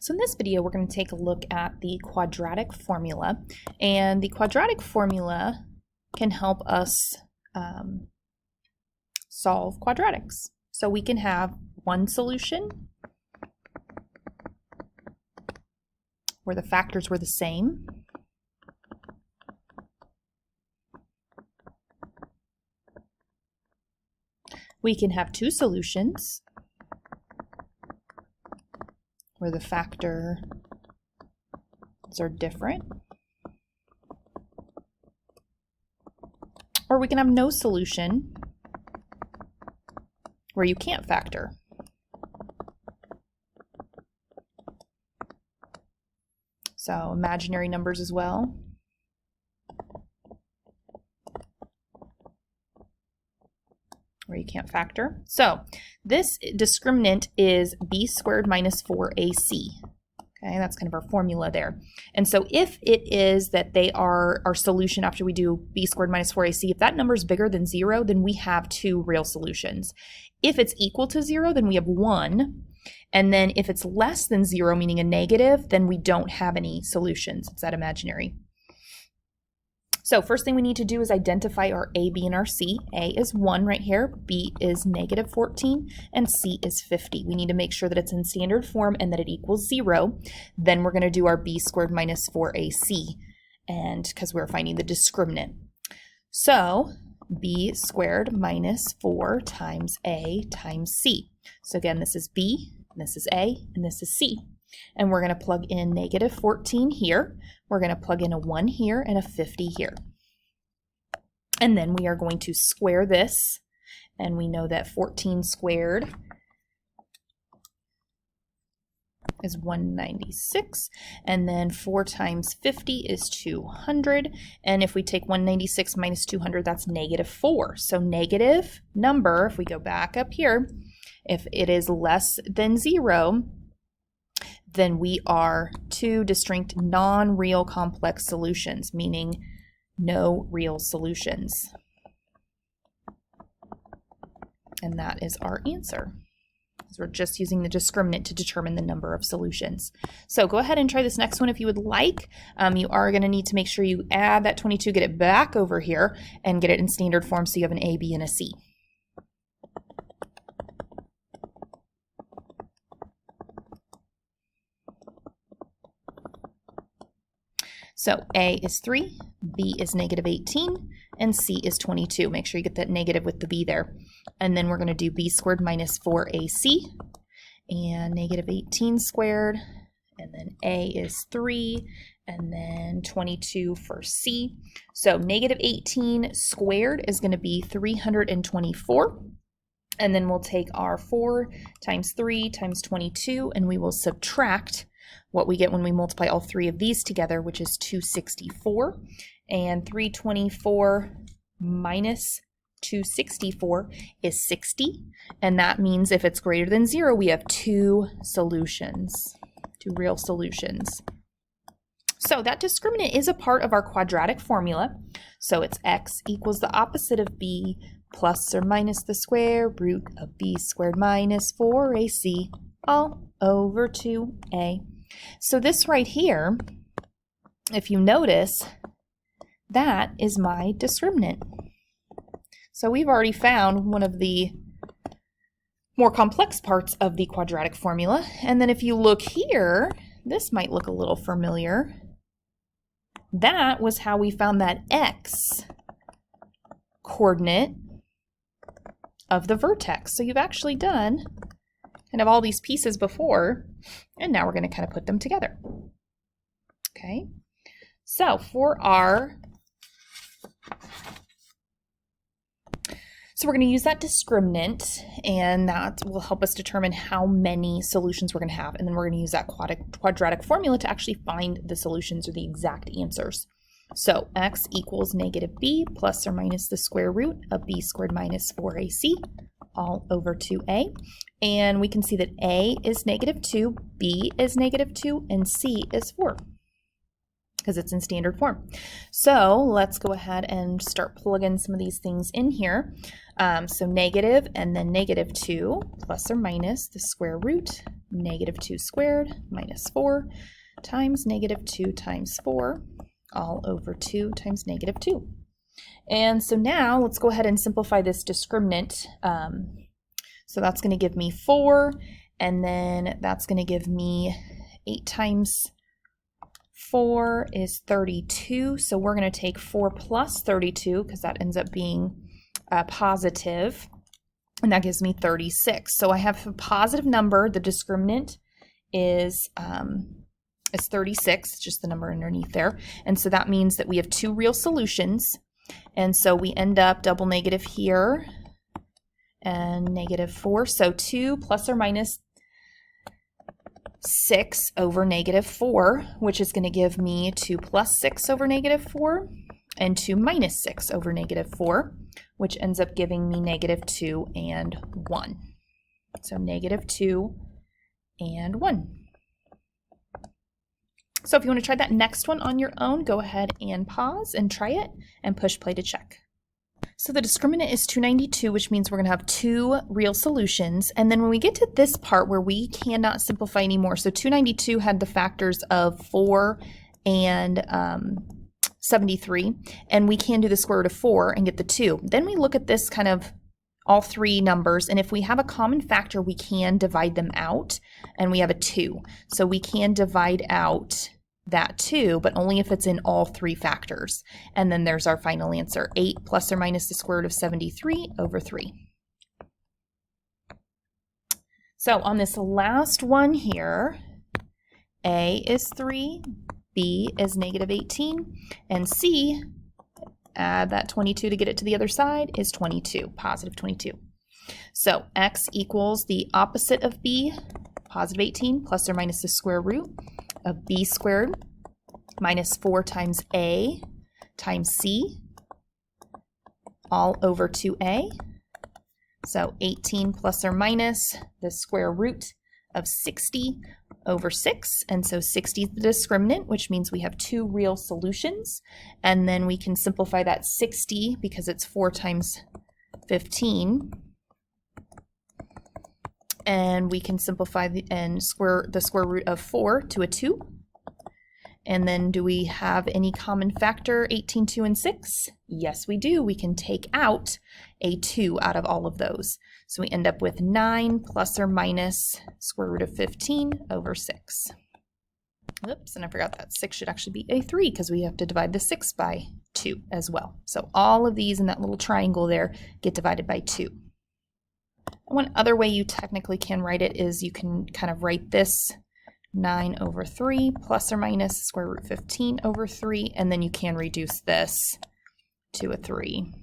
So in this video, we're going to take a look at the quadratic formula, and the quadratic formula can help us solve quadratics. So we can have one solution where the factors were the same, we can have two solutions where the factors are different, or we can have no solution where you can't factor. So imaginary numbers as well. Where you can't factor. So this discriminant is b squared minus 4ac. Okay, that's kind of our formula there. And so if it is that they are our solution after we do b squared minus 4ac, if that number is bigger than 0, then we have two real solutions. If it's equal to 0, then we have one. And then if it's less than 0, meaning a negative, then we don't have any solutions. It's that imaginary. So first thing we need to do is identify our A, B, and our C. A is 1 right here, B is negative 14, and C is 50. We need to make sure that it's in standard form and that it equals 0. Then we're going to do our B squared minus 4AC, and because we're finding the discriminant. So B squared minus 4 times A times C. So again, this is B, this is A, and this is C. And we're going to plug in negative 14 here. We're going to plug in a 1 here and a 50 here. And then we are going to square this. And we know that 14 squared is 196. And then 4 times 50 is 200. And if we take 196 minus 200, that's negative 4. So negative number, if we go back up here, if it is less than 0, then we are two distinct non-real complex solutions, meaning no real solutions. And that is our answer. So we're just using the discriminant to determine the number of solutions. So go ahead and try this next one if you would like. You are going to need to make sure you add that 22, get it back over here, and get it in standard form so you have an A, B, and a C. So A is 3, B is negative 18, and C is 22. Make sure you get that negative with the B there. And then we're going to do B squared minus 4AC, and negative 18 squared, and then A is 3, and then 22 for C. So negative 18 squared is going to be 324. And then we'll take our 4 times 3 times 22, and we will subtract what we get when we multiply all three of these together, which is 264. And 324 minus 264 is 60. And that means if it's greater than 0, we have two solutions, two real solutions. So that discriminant is a part of our quadratic formula. So it's x equals the opposite of b plus or minus the square root of b squared minus 4ac all over 2a. So this right here, if you notice, that is my discriminant. So we've already found one of the more complex parts of the quadratic formula. And then if you look here, this might look a little familiar. That was how we found that x coordinate of the vertex. So you've actually done kind of all these pieces before, and now we're going to kind of put them together. Okay, so we're going to use that discriminant, and that will help us determine how many solutions we're going to have, and then we're going to use that quadratic formula to actually find the solutions or the exact answers. So x equals negative b plus or minus the square root of b squared minus 4ac all over 2a. And we can see that a is negative 2, b is negative 2, and c is 4 because it's in standard form. So let's go ahead and start plugging some of these things in here. So negative and then negative 2 plus or minus the square root negative 2 squared minus 4 times negative 2 times 4 all over 2 times negative 2. And so now let's go ahead and simplify this discriminant. So that's going to give me 4, and then that's going to give me 8 times 4 is 32. So we're going to take 4 plus 32 because that ends up being positive, and that gives me 36. So I have a positive number. The discriminant is 36, just the number underneath there. And so that means that we have 2 real solutions. And so we end up double negative here and negative 4. So 2 plus or minus 6 over negative 4, which is going to give me 2 plus 6 over negative 4 and 2 minus 6 over negative 4, which ends up giving me negative 2 and 1. So negative 2 and 1. So if you want to try that next one on your own, go ahead and pause and try it and push play to check. So the discriminant is 292, which means we're going to have 2 real solutions. And then when we get to this part where we cannot simplify anymore, so 292 had the factors of 4 and 73, and we can do the square root of 4 and get the 2. Then we look at this kind of all 3 numbers, and if we have a common factor, we can divide them out, and we have a 2. So we can divide out that 2, but only if it's in all 3 factors. And then there's our final answer, 8 plus or minus the square root of 73 over 3. So on this last one here, A is 3, B is negative 18, and C, add that 22 to get it to the other side, is 22, positive 22. So x equals the opposite of B, positive 18, plus or minus the square root of B squared minus 4 times A times C, all over 2A. So 18 plus or minus the square root of 60 over 6, and so 60 is the discriminant, which means we have 2 real solutions, and then we can simplify that 60 because it's 4 times 15, and we can simplify the square root of 4 to a 2. And then do we have any common factor, 18, 2, and 6? Yes, we do. We can take out a 2 out of all of those. So we end up with 9 plus or minus square root of 15 over 6. Oops, and I forgot that 6 should actually be a 3 because we have to divide the 6 by 2 as well. So all of these in that little triangle there get divided by 2. One other way you technically can write it is you can kind of write this 9 over 3 plus or minus square root 15 over 3, and then you can reduce this to a 3.